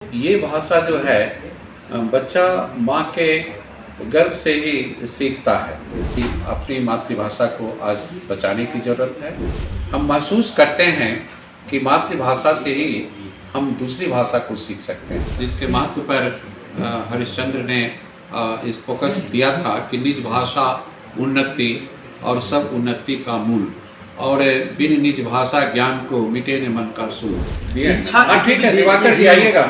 ये भाषा जो है बच्चा माँ के गर्भ से ही सीखता है कि अपनी मातृभाषा को आज बचाने की ज़रूरत है। हम महसूस करते हैं कि मातृभाषा से ही हम दूसरी भाषा को सीख सकते हैं, जिसके महत्व पर हरिश्चंद्र ने इस फोकस दिया था कि निज भाषा उन्नति और सब उन्नति का मूल, और बिन निज भाषा ज्ञान को मिटे न मन का सूल। ठीक है, दिवाकर जी आइएगा।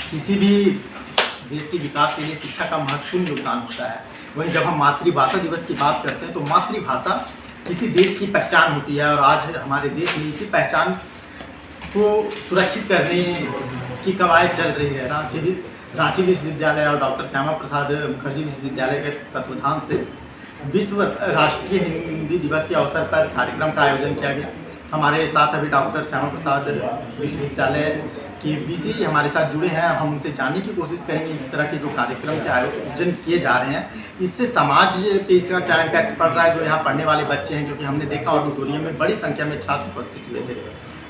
किसी भी देश के विकास के लिए शिक्षा का महत्वपूर्ण योगदान होता है। वहीं जब हम मातृभाषा दिवस की बात करते हैं तो मातृभाषा किसी देश की पहचान होती है, और आज हमारे देश में इसी पहचान को सुरक्षित करने की कवायद चल रही है। रांची विश्वविद्यालय और डॉक्टर श्यामा प्रसाद मुखर्जी विश्वविद्यालय के तत्वाधान से विश्व राष्ट्रीय हिंदी दिवस के अवसर पर कार्यक्रम का आयोजन किया गया। हमारे साथ अभी डॉक्टर श्यामा प्रसाद विश्वविद्यालय के वीसी हमारे साथ जुड़े हैं। हम उनसे जानने की कोशिश करेंगे इस तरह के जो कार्यक्रम के आयोजन किए जा रहे हैं, इससे समाज पे इसका क्या इम्पैक्ट पड़ रहा है, जो यहाँ पढ़ने वाले बच्चे हैं, क्योंकि हमने देखा ऑडिटोरियम में बड़ी संख्या में छात्र उपस्थित हुए थे।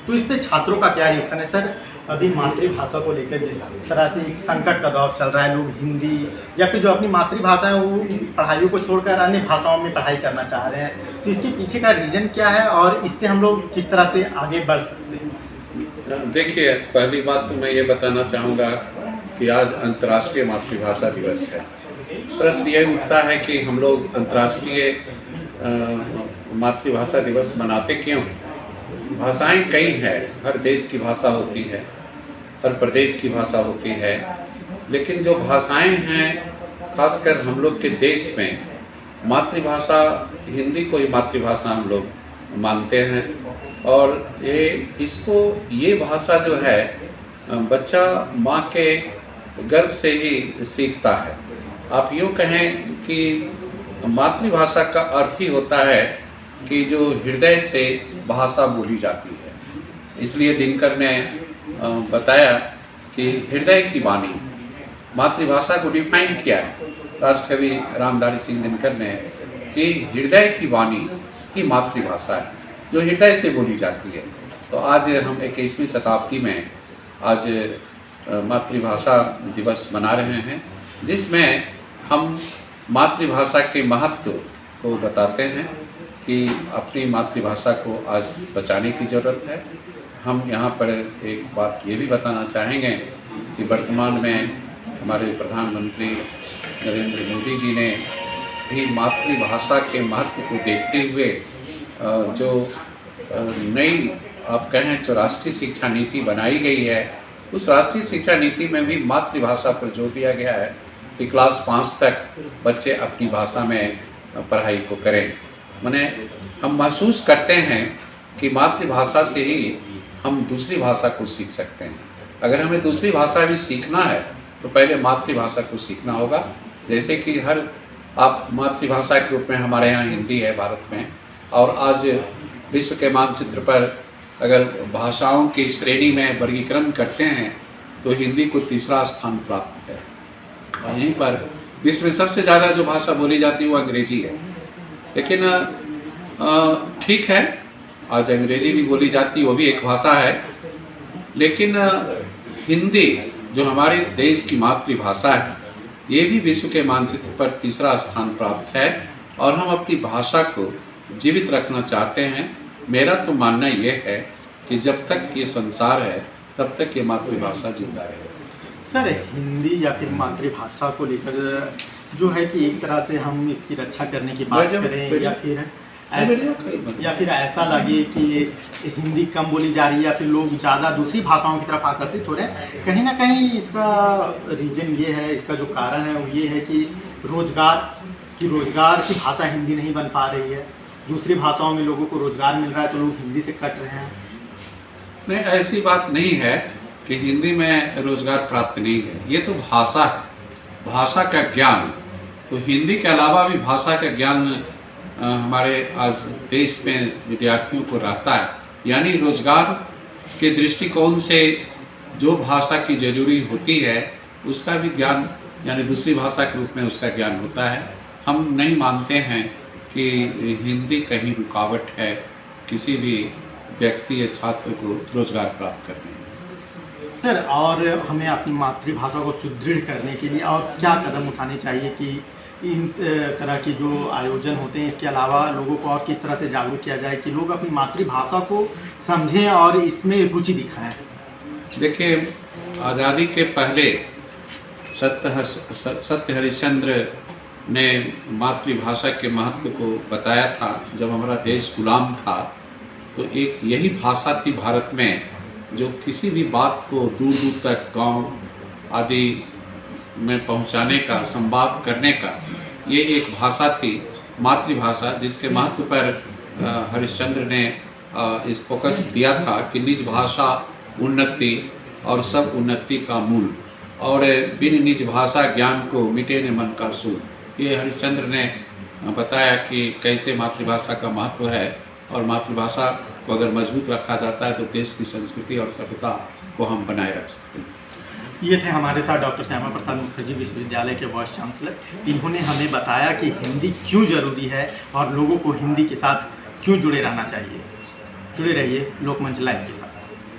तो इस पर छात्रों का क्या रिएक्शन है? सर, अभी मातृभाषा को लेकर जिस तरह से एक संकट का दौर चल रहा है, लोग हिंदी या फिर जो अपनी मातृभाषा है वो पढ़ाइयों को छोड़कर अन्य भाषाओं में पढ़ाई करना चाह रहे हैं, तो इसके पीछे का रीज़न क्या है और इससे हम लोग किस तरह से आगे बढ़ सकते हैं? देखिए, पहली बात तो मैं ये बताना चाहूँगा कि आज अंतर्राष्ट्रीय मातृभाषा दिवस है। प्रश्न ये उठता है कि हम लोग अंतर्राष्ट्रीय मातृभाषा दिवस मनाते क्यों? भाषाएं कई हैं, हर देश की भाषा होती है, हर प्रदेश की भाषा होती है, लेकिन जो भाषाएं हैं खासकर हम लोग के देश में मातृभाषा हिंदी को ही मातृभाषा हम लोग मानते हैं। और ये भाषा जो है बच्चा माँ के गर्भ से ही सीखता है। आप यूँ कहें कि मातृभाषा का अर्थ ही होता है कि जो हृदय से भाषा बोली जाती है। इसलिए दिनकर ने बताया कि हृदय की वाणी, मातृभाषा को डिफाइन किया है राष्ट्रकवि रामधारी सिंह दिनकर ने कि हृदय की वाणी ही मातृभाषा है, जो हृदय से बोली जाती है। तो आज हम 21वीं शताब्दी में आज मातृभाषा दिवस मना रहे हैं, जिसमें हम मातृभाषा के महत्व को बताते हैं कि अपनी मातृभाषा को आज बचाने की ज़रूरत है। हम यहाँ पर एक बात ये भी बताना चाहेंगे कि वर्तमान में हमारे प्रधानमंत्री नरेंद्र मोदी जी ने भी मातृभाषा के महत्व को देखते हुए जो नई आप कहें जो राष्ट्रीय शिक्षा नीति बनाई गई है, उस राष्ट्रीय शिक्षा नीति में भी मातृभाषा पर जोर दिया गया है कि क्लास 5 तक बच्चे अपनी भाषा में पढ़ाई को करें। माने हम महसूस करते हैं कि मातृभाषा से ही हम दूसरी भाषा को सीख सकते हैं। अगर हमें दूसरी भाषा भी सीखना है तो पहले मातृभाषा को सीखना होगा। जैसे कि आप मातृभाषा के रूप में हमारे यहाँ हिंदी है भारत में, और आज विश्व के मानचित्र पर अगर भाषाओं की श्रेणी में वर्गीकरण करते हैं तो हिंदी को तीसरा स्थान प्राप्त है। और यहीं पर विश्व में सबसे ज़्यादा जो भाषा बोली जाती है वो अंग्रेजी है। लेकिन ठीक है, आज अंग्रेजी भी बोली जाती है, वो भी एक भाषा है, लेकिन हिंदी जो हमारे देश की मातृभाषा है, ये भी विश्व के मानचित्र पर तीसरा स्थान प्राप्त है। और हम अपनी भाषा को जीवित रखना चाहते हैं। मेरा तो मानना ये है कि जब तक ये संसार है तब तक ये मातृभाषा जिंदा रहेगी। सर, हिंदी या फिर मातृभाषा को लेकर जो है कि एक तरह से हम इसकी रक्षा करने की बात करें या फिर ऐसा लगे कि हिंदी कम बोली जा रही है या फिर लोग ज़्यादा दूसरी भाषाओं की तरफ आकर्षित हो रहे हैं, कहीं ना कहीं इसका रीजन ये है, इसका जो कारण है वो ये है कि रोजगार की भाषा हिंदी नहीं बन पा रही है। दूसरी भाषाओं में लोगों को रोजगार मिल रहा है तो लोग हिंदी से कट रहे हैं। नहीं, ऐसी बात नहीं है कि हिंदी में रोजगार प्राप्त नहीं है। ये तो भाषा है, भाषा का ज्ञान। तो हिंदी के अलावा भी भाषा का ज्ञान हमारे आज देश में विद्यार्थियों को रहता है। यानी रोजगार के दृष्टिकोण से जो भाषा की ज़रूरी होती है उसका भी ज्ञान, यानी दूसरी भाषा के रूप में उसका ज्ञान होता है। हम नहीं मानते हैं कि हिंदी कहीं रुकावट है किसी भी व्यक्ति या छात्र को रोजगार प्राप्त करने में। सर, और हमें अपनी मातृभाषा को सुदृढ़ करने के लिए और क्या कदम उठाने चाहिए कि इन तरह के जो आयोजन होते हैं, इसके अलावा लोगों को और किस तरह से जागरूक किया जाए कि लोग अपनी मातृभाषा को समझें और इसमें रुचि दिखाएं? देखिए, आज़ादी के पहले सत्य हरिश्चंद्र ने मातृभाषा के महत्व को बताया था। जब हमारा देश गुलाम था तो एक यही भाषा थी भारत में जो किसी भी बात को दूर दूर तक गांव आदि में पहुंचाने का, संवाद करने का, ये एक भाषा थी, मातृभाषा, जिसके महत्व पर हरिश्चंद्र ने इस फोकस दिया था कि निज भाषा उन्नति और सब उन्नति का मूल, और बिन निज भाषा ज्ञान को मिटे न मन का सूल। ये हरिश्चंद्र ने बताया कि कैसे मातृभाषा का महत्व है, और मातृभाषा को अगर मजबूत रखा जाता है तो देश की संस्कृति और सभ्यता को हम बनाए रख सकते हैं। ये थे हमारे साथ डॉक्टर श्यामा प्रसाद मुखर्जी विश्वविद्यालय के वाइस चांसलर। इन्होंने हमें बताया कि हिंदी क्यों ज़रूरी है और लोगों को हिंदी के साथ क्यों जुड़े रहना चाहिए। जुड़े रहिए लोकमंच लाइव के साथ।